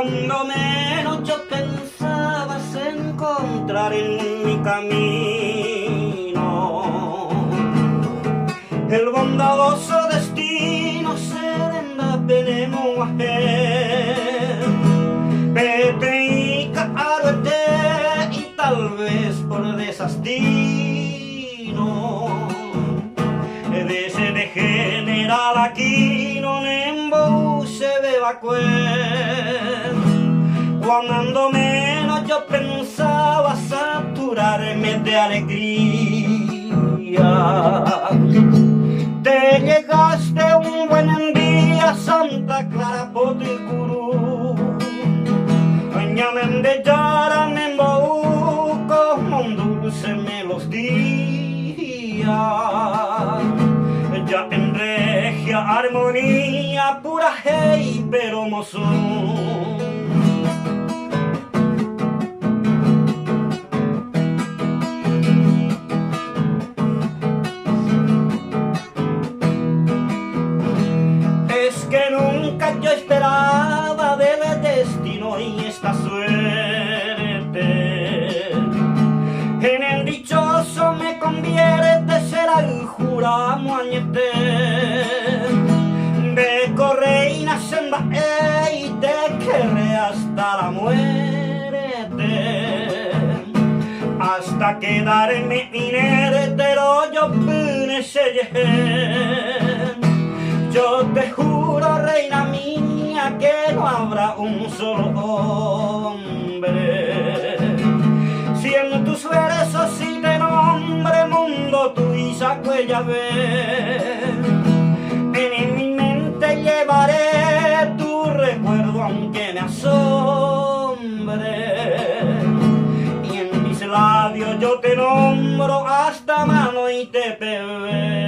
Cuando menos yo pensabas encontrar en mi camino, el bondadoso destino serena veneno vete y caruete y tal vez por desastino de ese degeneral aquí no nembo se beba cuando menos yo pensaba saturarme de alegría. Te llegaste un buen día, Santa Clara Poticurú, Ñamen de Yara, Nembo, como un dulce me los días. Ya en regia armonía, pura hey, pero mozón. Es que nunca yo esperaba del destino y esta suerte en el dichoso me convierte será el juramo añete de correina senda y te querré hasta la muerte hasta quedarme inerte yo pune yo te juro, reina mía, que no habrá un solo hombre. Si en tus versos si te nombre mundo tu Isacuella ve, en mi mente llevaré tu recuerdo aunque me asombre. Y en mis labios yo te nombro hasta mano y te pevé.